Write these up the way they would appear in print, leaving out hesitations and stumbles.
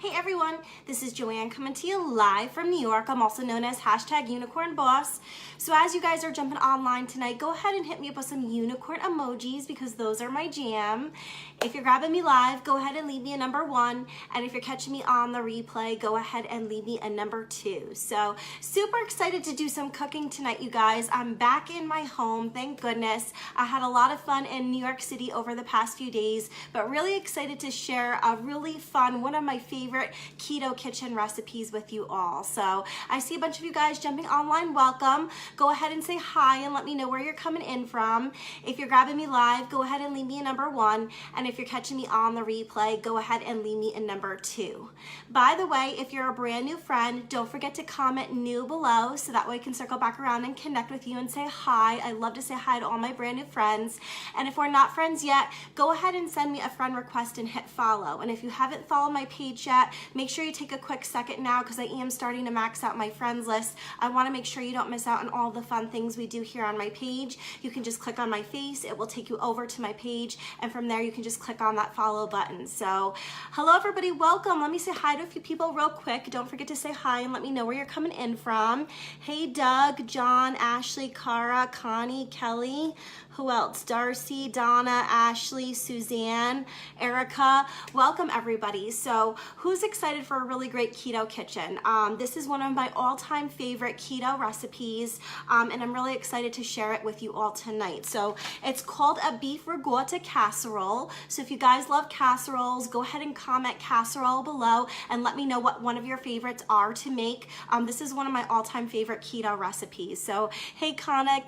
Hey everyone, this is Joanne coming to you live from New York. I'm also known as #UnicornBoss. So as you guys are jumping online tonight, go ahead and hit me up with some unicorn emojis because those are my jam. If you're grabbing me live, go ahead and leave me a number 1. And if you're catching me on the replay, go ahead and leave me a number 2. So super excited to do some cooking tonight, you guys. I'm back in my home, thank goodness. I had a lot of fun in New York City over the past few days, but really excited to share a really fun, one of my favorite keto kitchen recipes with you all. So I see a bunch of you guys jumping online. Welcome. Go ahead and say hi and let me know where you're coming in from. If you're grabbing me live, go ahead and leave me a number 1. And if you're catching me on the replay, go ahead and leave me a number 2. By the way, if you're a brand new friend, don't forget to comment new below so that way I can circle back around and connect with you and say hi. I love to say hi to all my brand new friends. And if we're not friends yet, go ahead and send me a friend request and hit follow. And if you haven't followed my page yet, make sure you take a quick second now because I am starting to max out my friends list. I want to make sure you don't miss out on all the fun things we do here on my page. You can just click on my face, it will take you over to my page, and from there you can just click on that follow button. So hello everybody, welcome. Let me say hi to a few people real quick. Don't forget to say hi and let me know where you're coming in from. Hey Doug, John, Ashley, Cara, Connie, Kelly, who else? Darcy, Donna, Ashley, Suzanne, Erica. Welcome everybody. So who's excited for a really great keto kitchen? This is one of my all-time favorite keto recipes, and I'm really excited to share it with you all tonight. So it's called a beef ricotta casserole. So if you guys love casseroles, go ahead and comment casserole below and let me know what one of your favorites are to make. This is one of my all-time favorite keto recipes. So hey Connie,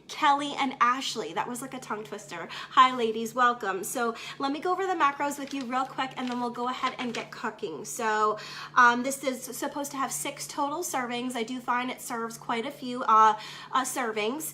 Kelly, and Ashley. That was like a tongue twister. Hi ladies, welcome. So let me go over the macros with you real quick and then we'll go ahead and get cooking. So this is supposed to have 6 total servings. I do find it serves quite a few servings.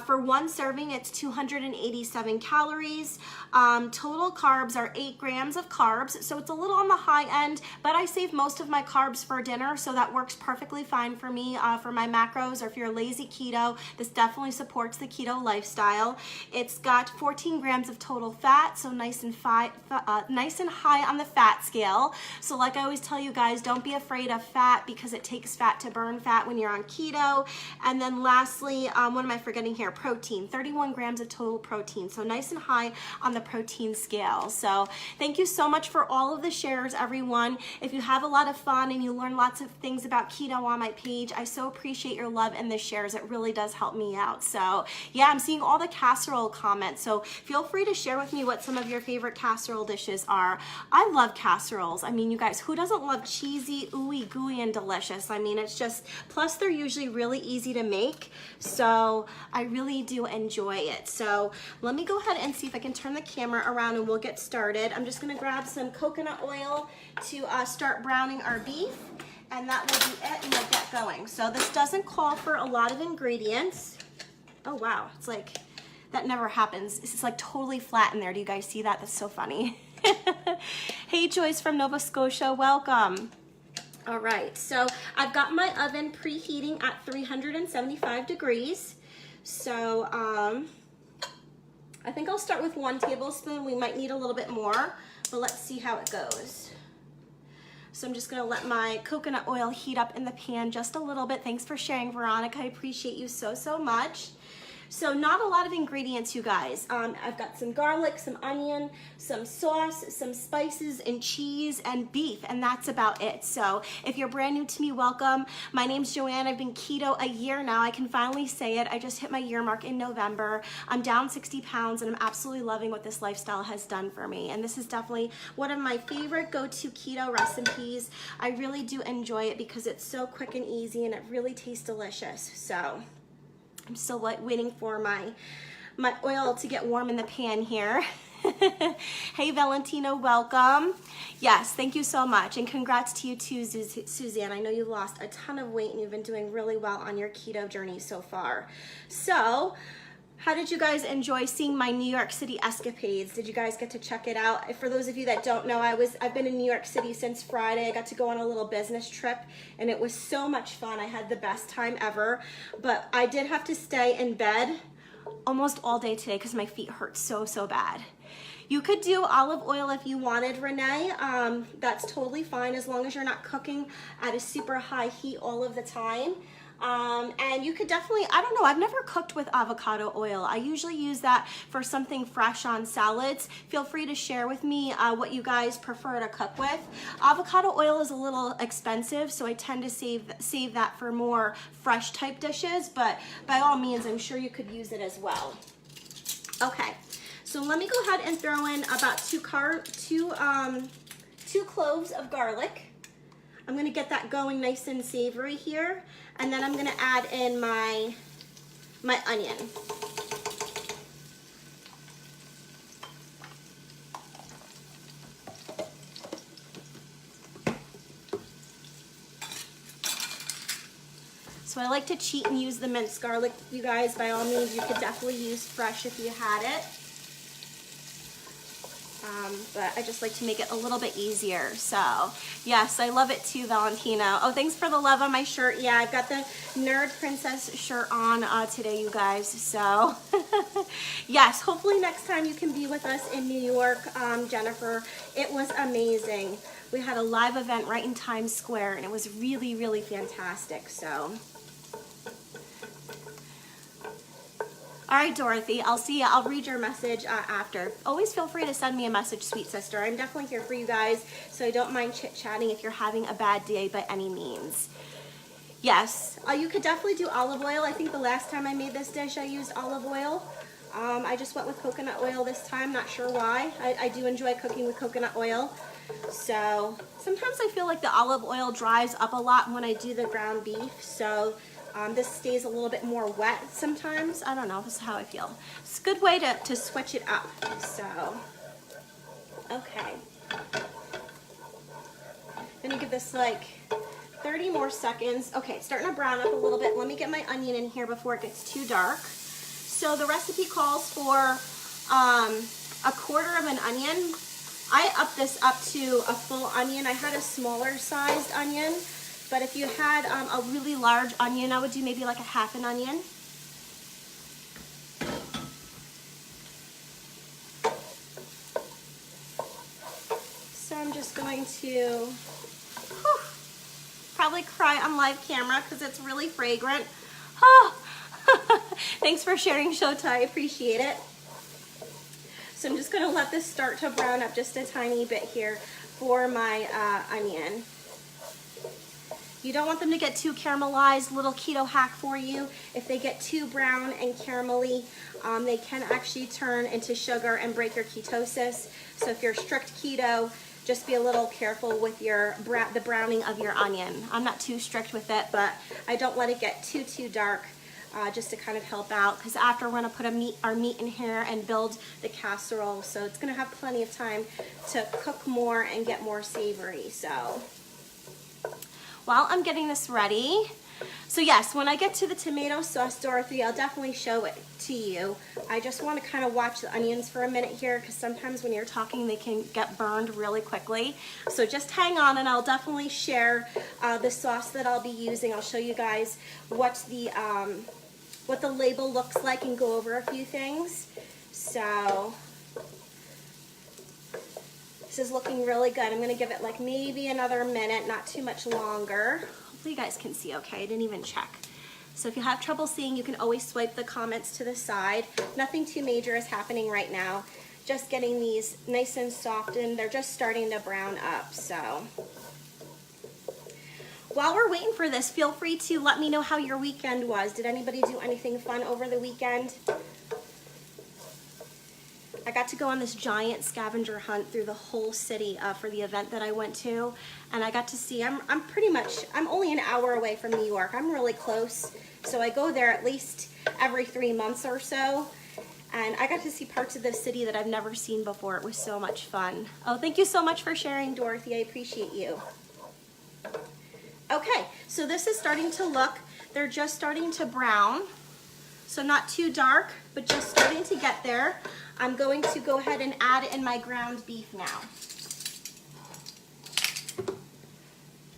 For one serving, it's 287 calories. Total carbs are 8 grams of carbs. So it's a little on the high end, but I save most of my carbs for dinner. So that works perfectly fine for me for my macros, or if you're lazy keto, this definitely supports the keto lifestyle. It's got 14 grams of total fat, so nice and high on the fat scale. So like I always tell you guys, don't be afraid of fat because it takes fat to burn fat when you're on keto. And then lastly, what am I forgetting here? Protein, 31 grams of total protein. So nice and high on the protein scale. So thank you so much for all of the shares, everyone. If you have a lot of fun and you learn lots of things about keto on my page, I so appreciate your love and the shares. It really does help me out. So yeah, I'm seeing all the casserole comments. So feel free to share with me what some of your favorite casserole dishes are. I love casseroles. I mean, you guys, who doesn't love cheesy, ooey gooey, and delicious? I mean, it's just, plus they're usually really easy to make. So I really do enjoy it. So let me go ahead and see if I can turn the camera around and we'll get started. I'm just gonna grab some coconut oil to start browning our beef, and that will be it, and we'll get going. So this doesn't call for a lot of ingredients. Oh wow, it's like, that never happens. It's like totally flat in there. Do you guys see that? That's so funny. Hey Joyce from Nova Scotia, welcome. All right, so I've got my oven preheating at 375 degrees. So I think I'll start with 1 tablespoon. We might need a little bit more, but let's see how it goes. So I'm just gonna let my coconut oil heat up in the pan just a little bit. Thanks for sharing, Veronica. I appreciate you so, so much. So not a lot of ingredients, you guys. I've got some garlic, some onion, some sauce, some spices, and cheese, and beef, and that's about it. So if you're brand new to me, welcome. My name's Joanne. I've been keto a year now. I can finally say it. I just hit my year mark in November. I'm down 60 pounds, and I'm absolutely loving what this lifestyle has done for me. And this is definitely one of my favorite go-to keto recipes. I really do enjoy it because it's so quick and easy, and it really tastes delicious. So I'm still waiting for my oil to get warm in the pan here. Hey Valentino, welcome. Yes, thank you so much, and congrats to you too, Suzanne. I know you've lost a ton of weight and you've been doing really well on your keto journey so far. So how did you guys enjoy seeing my New York City escapades? Did you guys get to check it out? For those of you that don't know, I've been in New York City since Friday. I got to go on a little business trip and it was so much fun. I had the best time ever, but I did have to stay in bed almost all day today because my feet hurt so, so bad. You could do olive oil if you wanted, Renee. That's totally fine as long as you're not cooking at a super high heat all of the time. And you could definitely, I don't know, I've never cooked with avocado oil. I usually use that for something fresh on salads. Feel free to share with me what you guys prefer to cook with. Avocado oil is a little expensive, so I tend to save that for more fresh type dishes, but by all means, I'm sure you could use it as well. Okay, so let me go ahead and throw in about two cloves of garlic. I'm gonna get that going nice and savory here, and then I'm gonna add in my onion. So I like to cheat and use the minced garlic, you guys. By all means, you could definitely use fresh if you had it. But I just like to make it a little bit easier. So yes, I love it too, Valentino. Oh, thanks for the love on my shirt. Yeah, I've got the Nerd Princess shirt on today, you guys. So yes, hopefully next time you can be with us in New York, Jennifer. It was amazing. We had a live event right in Times Square, and it was really, really fantastic. So. All right, Dorothy, I'll see you. I'll read your message after. Always feel free to send me a message, sweet sister. I'm definitely here for you guys, so I don't mind chit-chatting if you're having a bad day by any means. Yes, you could definitely do olive oil. I think the last time I made this dish, I used olive oil. I just went with coconut oil this time, not sure why. I do enjoy cooking with coconut oil. So sometimes I feel like the olive oil dries up a lot when I do the ground beef, so this stays a little bit more wet sometimes. I don't know, this is how I feel. It's a good way to switch it up. So, okay. Gonna give this like 30 more seconds. Okay, it's starting to brown up a little bit. Let me get my onion in here before it gets too dark. So the recipe calls for a quarter of an onion. I upped this up to a full onion. I had a smaller sized onion. But if you had a really large onion, I would do maybe like a half an onion. So I'm just going to probably cry on live camera because it's really fragrant. Oh. Thanks for sharing, Shota. I appreciate it. So I'm just going to let this start to brown up just a tiny bit here for my onion. You don't want them to get too caramelized. Little keto hack for you. If they get too brown and caramelly, they can actually turn into sugar and break your ketosis. So if you're strict keto, just be a little careful with the browning of your onion. I'm not too strict with it, but I don't let it get too dark, just to kind of help out. Because after we're gonna put our meat in here and build the casserole, so it's gonna have plenty of time to cook more and get more savory. So. While I'm getting this ready, so yes, when I get to the tomato sauce, Dorothy, I'll definitely show it to you. I just want to kind of watch the onions for a minute here because sometimes when you're talking, they can get burned really quickly. So just hang on and I'll definitely share the sauce that I'll be using. I'll show you guys what the label looks like and go over a few things. So this is looking really good. I'm gonna give it like maybe another minute, not too much longer. Hopefully you guys can see okay. I didn't even check. So if you have trouble seeing, you can always swipe the comments to the side. Nothing too major is happening right now. Just getting these nice and soft and they're just starting to brown up, so. While we're waiting for this, feel free to let me know how your weekend was. Did anybody do anything fun over the weekend? I got to go on this giant scavenger hunt through the whole city for the event that I went to, and I got to see, I'm only an hour away from New York. I'm really close, so I go there at least every 3 months or so, and I got to see parts of the city that I've never seen before. It was so much fun. Oh, thank you so much for sharing, Dorothy. I appreciate you. Okay, so this is starting to look, they're just starting to brown, so not too dark, but just starting to get there. I'm going to go ahead and add in my ground beef now.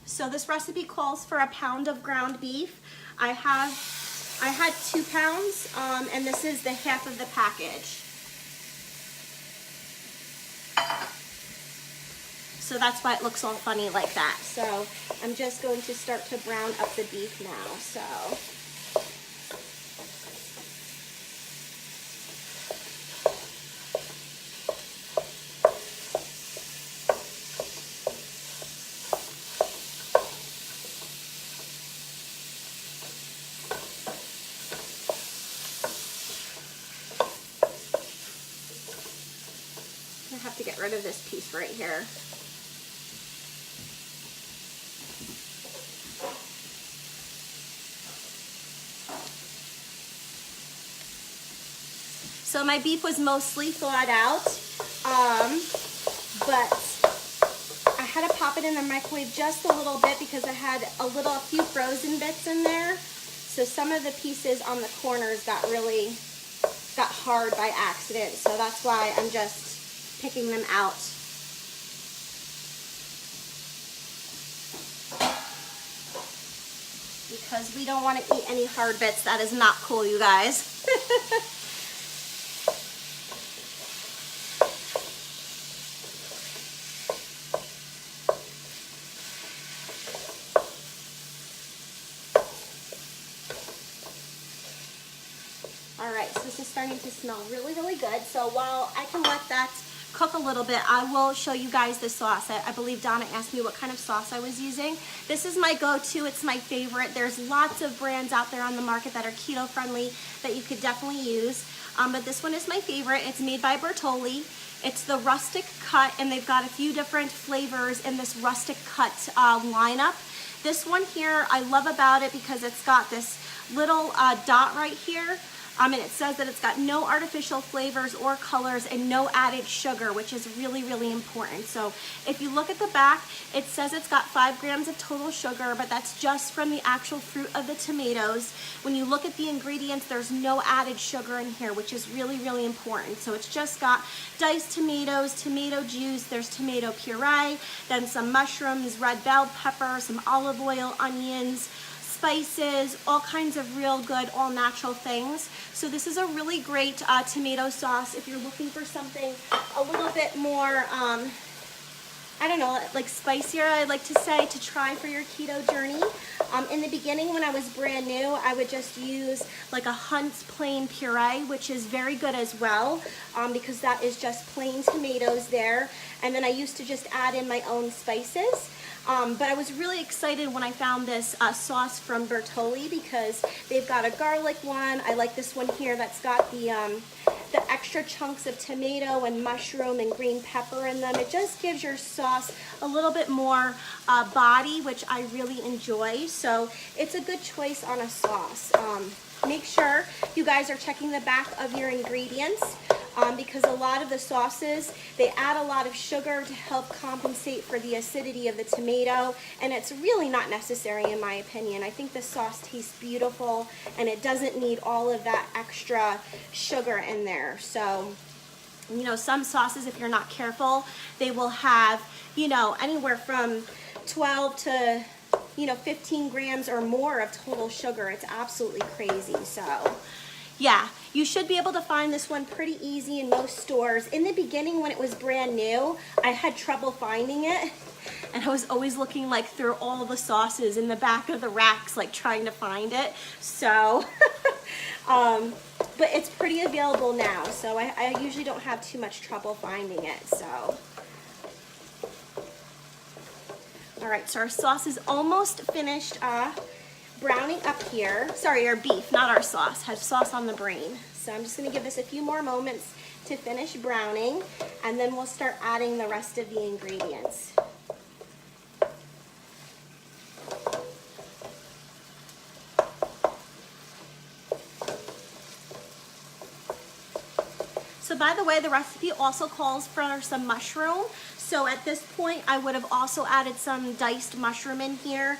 So this recipe calls for a pound of ground beef. I had 2 pounds, and this is the half of the package. So that's why it looks all funny like that. So I'm just going to start to brown up the beef now. So I have to get rid of this piece right here. So my beef was mostly thawed out, but I had to pop it in the microwave just a little bit because I had a few frozen bits in there. So some of the pieces on the corners got hard by accident. So that's why I'm just picking them out. Because we don't want to eat any hard bits. That is not cool, you guys. All right, so this is starting to smell really, really good. So while I can let that cook a little bit, I will show you guys the sauce. I believe Donna asked me what kind of sauce I was using. This is my go-to. It's my favorite. There's lots of brands out there on the market that are keto friendly that you could definitely use. But this one is my favorite. It's made by Bertolli. It's the rustic cut, and they've got a few different flavors in this rustic cut lineup. This one here, I love about it because it's got this little dot right here. And it says that it's got no artificial flavors or colors and no added sugar, which is really, really important. So if you look at the back, it says it's got 5 grams of total sugar, but that's just from the actual fruit of the tomatoes. When you look at the ingredients, there's no added sugar in here, which is really, really important. So it's just got diced tomatoes, tomato juice, there's tomato puree, then some mushrooms, red bell pepper, some olive oil, onions, spices, all kinds of real good, all natural things. So this is a really great tomato sauce if you're looking for something a little bit more, I don't know, like spicier, I like to say, to try for your keto journey. In the beginning, when I was brand new, I would just use like a Hunt's plain puree, which is very good as well, because that is just plain tomatoes there. And then I used to just add in my own spices. But I was really excited when I found this sauce from Bertolli because they've got a garlic one. I like this one here that's got the extra chunks of tomato and mushroom and green pepper in them. It just gives your sauce a little bit more body, which I really enjoy. So it's a good choice on a sauce. Make sure you guys are checking the back of your ingredients because a lot of the sauces, they add a lot of sugar to help compensate for the acidity of the tomato, and it's really not necessary in my opinion. I think the sauce tastes beautiful and it doesn't need all of that extra sugar in there. So, you know, some sauces, if you're not careful, they will have, you know, anywhere from 12 to 15 grams or more of total sugar. It's absolutely crazy. So yeah, you should be able to find this one pretty easy in most stores. In the beginning, when it was brand new, I had trouble finding it, and I was always looking like through all the sauces in the back of the racks, like trying to find it. So but it's pretty available now, so I usually don't have too much trouble finding it. So all right, so our sauce is almost finished browning up here. Sorry, our beef, not our sauce. Has sauce on the brain. So I'm just going to give this a few more moments to finish browning, and then we'll start adding the rest of the ingredients. So by the way, the recipe also calls for some mushroom. So at this point, I would have also added some diced mushroom in here.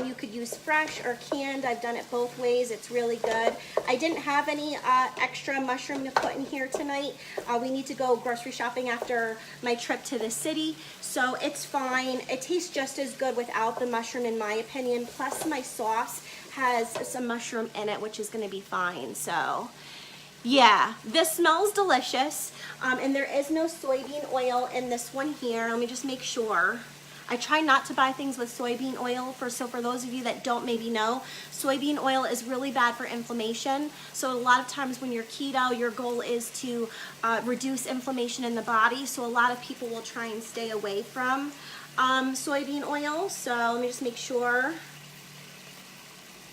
You could use fresh or canned. I've done it both ways. It's really good. I didn't have any extra mushroom to put in here tonight. We need to go grocery shopping after my trip to the city, so it's fine. It tastes just as good without the mushroom in my opinion. Plus my sauce has some mushroom in it, which is going to be fine. So Yeah, this smells delicious. And there is no soybean oil in this one here. Let me just make sure. I try not to buy things with soybean oil. So for those of you that don't maybe know, soybean oil is really bad for inflammation. So a lot of times when you're keto, your goal is to reduce inflammation in the body. So a lot of people will try and stay away from soybean oil. So let me just make sure.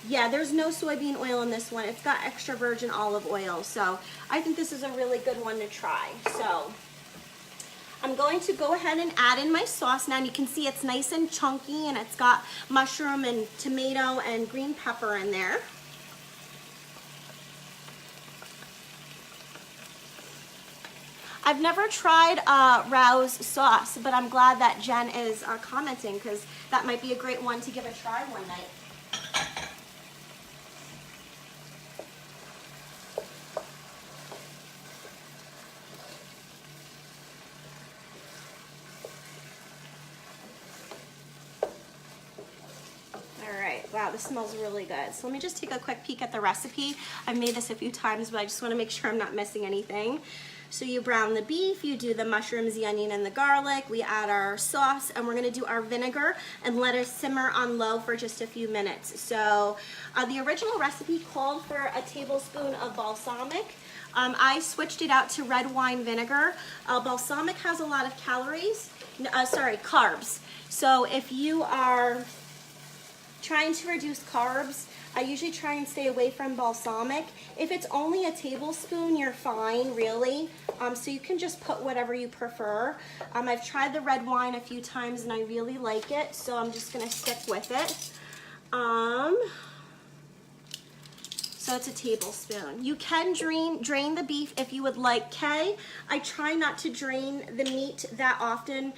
Yeah, there's no soybean oil in this one. It's got extra virgin olive oil. So I think this is a really good one to try. So I'm going to go ahead and add in my sauce now. And you can see it's nice and chunky, and it's got mushroom and tomato and green pepper in there. I've never tried Rao's sauce, but I'm glad that Jen is commenting, because that might be a great one to give a try one night. Wow, this smells really good. So let me just take a quick peek at the recipe. I've made this a few times, but I just want to make sure I'm not missing anything. So you brown the beef, you do the mushrooms, the onion, and the garlic. We add our sauce, and we're going to do our vinegar and let it simmer on low for just a few minutes. So the original recipe called for a tablespoon of balsamic. I switched it out to red wine vinegar. Balsamic has a lot of carbs. So if you are trying to reduce carbs, I usually try and stay away from balsamic. If it's only a tablespoon, you're fine, really. So you can just put whatever you prefer. I've tried the red wine a few times and I really like it, so I'm just gonna stick with it. So it's a tablespoon. You can drain the beef if you would like. I try not to drain the meat that often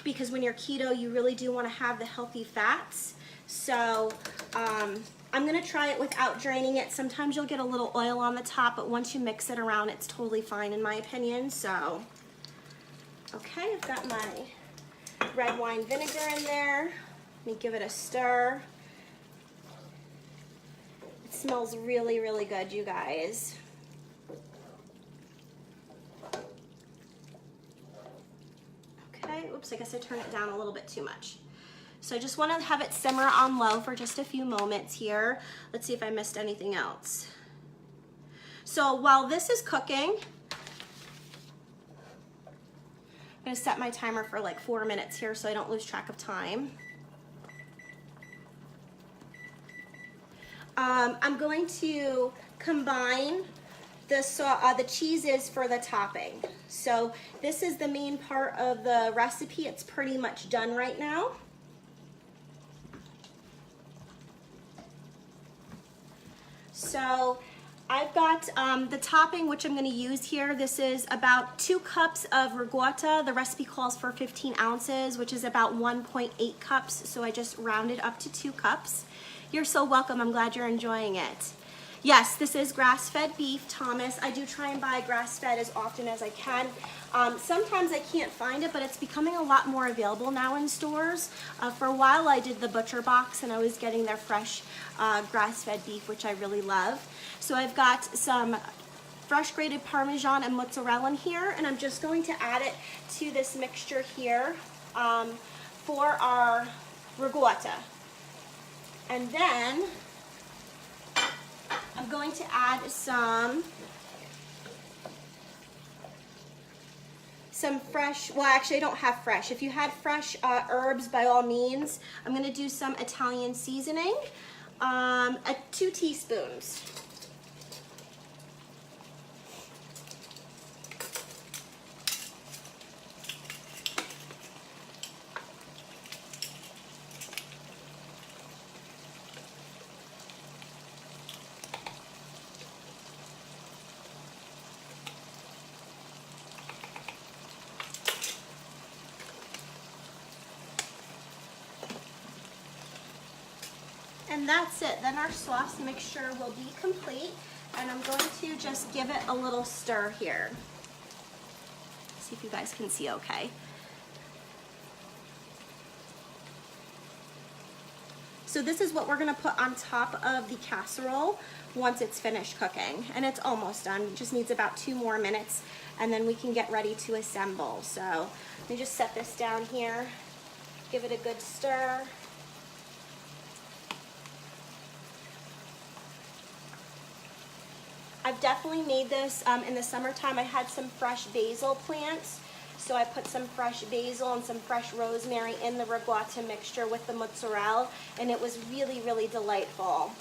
because when you're keto, you really do want to have the healthy fats. So I'm gonna try it without draining it. Sometimes you'll get a little oil on the top, but once you mix it around, it's totally fine in my opinion. So, okay, I've got my red wine vinegar in there. Let me give it a stir. It smells really, really good, you guys. Okay, oops, I guess I turned it down a little bit too much. So I just want to have it simmer on low for just a few moments here. Let's see if I missed anything else. So while this is cooking, I'm going to set my timer for like 4 minutes here so I don't lose track of time. I'm going to combine the cheeses for the topping. So this is the main part of the recipe. It's pretty much done right now. So I've got the topping, which I'm going to use here. This is about 2 cups of ricotta. The recipe calls for 15 ounces, which is about 1.8 cups. So I just rounded up to 2 cups. You're so welcome. I'm glad you're enjoying it. Yes, this is grass-fed beef, Thomas. I do try and buy grass-fed as often as I can. Sometimes I can't find it, but it's becoming a lot more available now in stores. For a while I did the butcher box and I was getting their fresh grass-fed beef, which I really love. So I've got some fresh grated parmesan and mozzarella in here, and I'm just going to add it to this mixture here for our ricotta. And then I'm going to add some fresh, well actually I don't have fresh. If you had fresh herbs, by all means. I'm going to do some Italian seasoning, 2 teaspoons. And that's it. Then our sauce mixture will be complete. And I'm going to just give it a little stir here. See if you guys can see okay. So this is what we're gonna put on top of the casserole once it's finished cooking. And it's almost done, it just needs about 2 more minutes and then we can get ready to assemble. So let me just set this down here, give it a good stir. I've definitely made this in the summertime. I had some fresh basil plants, so I put some fresh basil and some fresh rosemary in the ricotta mixture with the mozzarella, and it was really, really delightful.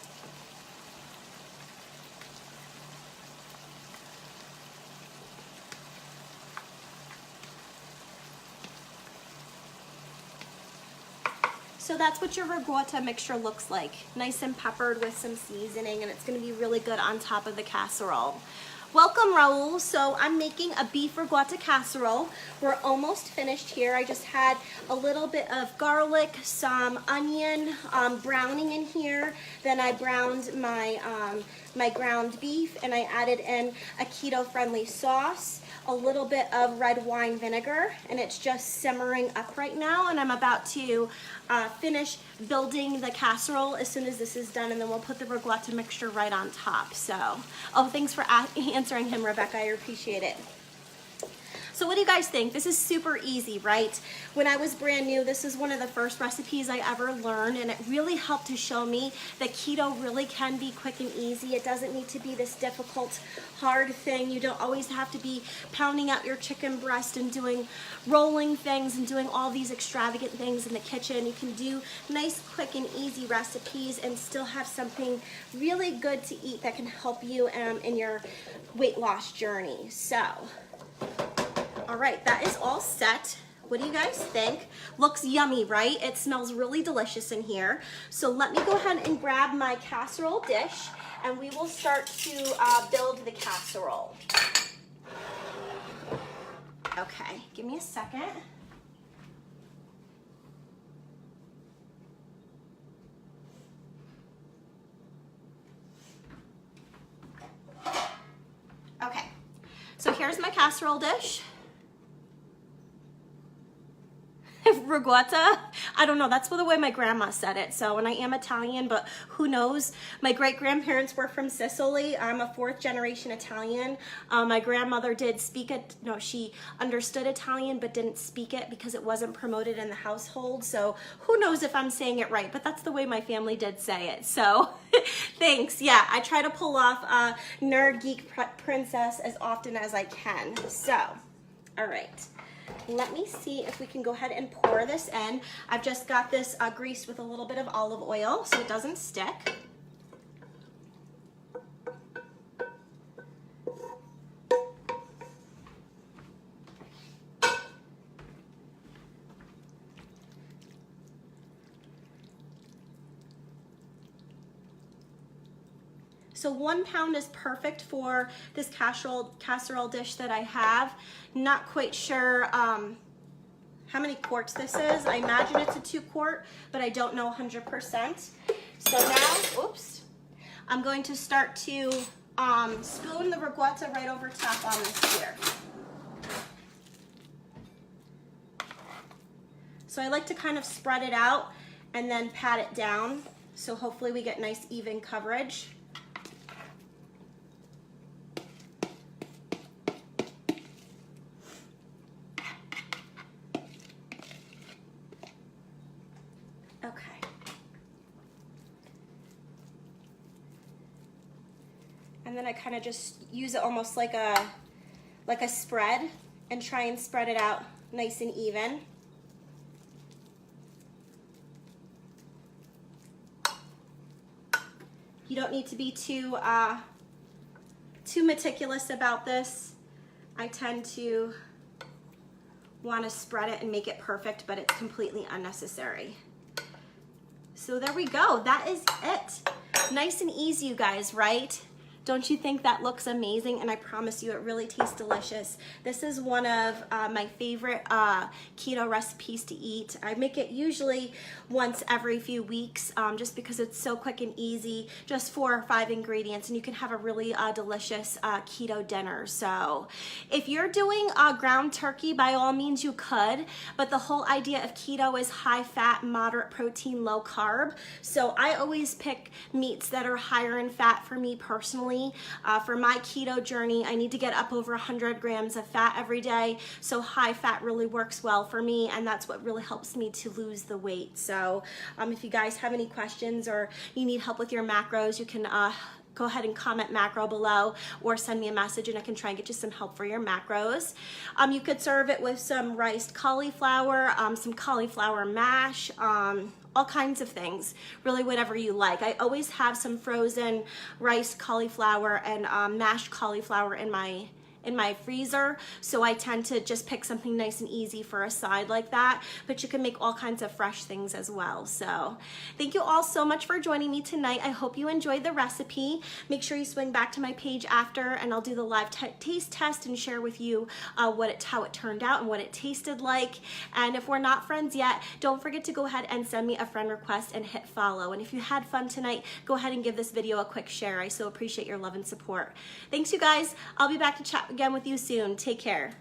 So that's what your ricotta mixture looks like. Nice and peppered with some seasoning, and it's gonna be really good on top of the casserole. Welcome, Raul. So I'm making a beef ricotta casserole. We're almost finished here. I just had a little bit of garlic, some onion browning in here. Then I browned my, my ground beef, and I added in a keto-friendly sauce, a little bit of red wine vinegar, and it's just simmering up right now, and I'm about to finish building the casserole as soon as this is done, and then we'll put the ricotta mixture right on top. So, oh, thanks for answering him, Rebecca. I appreciate it. So what do you guys think? This is super easy, right? When I was brand new, this is one of the first recipes I ever learned, and it really helped to show me that keto really can be quick and easy. It doesn't need to be this difficult, hard thing. You don't always have to be pounding out your chicken breast and doing rolling things and doing all these extravagant things in the kitchen. You can do nice, quick, and easy recipes and still have something really good to eat that can help you in your weight loss journey. So, all right, that is all set. What do you guys think? Looks yummy, right? It smells really delicious in here. So let me go ahead and grab my casserole dish, and we will start to build the casserole. Okay, give me a second. Okay, so here's my casserole dish. Ricotta, I don't know, that's the way my grandma said it. So, and I am Italian, but who knows? My great-grandparents were from Sicily. I'm a 4th generation Italian. My grandmother did speak it, no, she understood Italian but didn't speak it because it wasn't promoted in the household. So who knows if I'm saying it right, but that's the way my family did say it. So thanks. Yeah, I try to pull off nerd geek princess as often as I can. So, all right. Let me see if we can go ahead and pour this in. I've just got this greased with a little bit of olive oil so it doesn't stick. So 1 pound is perfect for this casserole dish that I have. Not quite sure how many quarts this is. I imagine it's a 2 quart, but I don't know 100%. So now, oops, I'm going to start to spoon the ricotta right over top on this here. So I like to kind of spread it out and then pat it down. So hopefully we get nice even coverage. And then I kind of just use it almost like a spread and try and spread it out nice and even. You don't need to be too meticulous about this. I tend to want to spread it and make it perfect, but it's completely unnecessary. So there we go. That is it. Nice and easy, you guys, right? Don't you think that looks amazing? And I promise you it really tastes delicious. This is one of my favorite keto recipes to eat. I make it usually once every few weeks just because it's so quick and easy, just 4 or 5 ingredients, and you can have a really delicious keto dinner. So if you're doing ground turkey, by all means you could, but the whole idea of keto is high fat, moderate protein, low carb. So I always pick meats that are higher in fat for me personally. For my keto journey, I need to get up over 100 grams of fat every day. So high fat really works well for me, and that's what really helps me to lose the weight. So if you guys have any questions or you need help with your macros, you can go ahead and comment macro below or send me a message and I can try and get you some help for your macros. You could serve it with some riced cauliflower, some cauliflower mash, all kinds of things, really whatever you like. I always have some frozen riced cauliflower and mashed cauliflower in my freezer, so I tend to just pick something nice and easy for a side like that, but you can make all kinds of fresh things as well. So thank you all so much for joining me tonight. I hope you enjoyed the recipe. Make sure you swing back to my page after and I'll do the live taste test and share with you how it turned out and what it tasted like. And if we're not friends yet, don't forget to go ahead and send me a friend request and hit follow. And if you had fun tonight, go ahead and give this video a quick share. I so appreciate your love and support. Thanks you guys. I'll be back to chat again with you soon. Take care.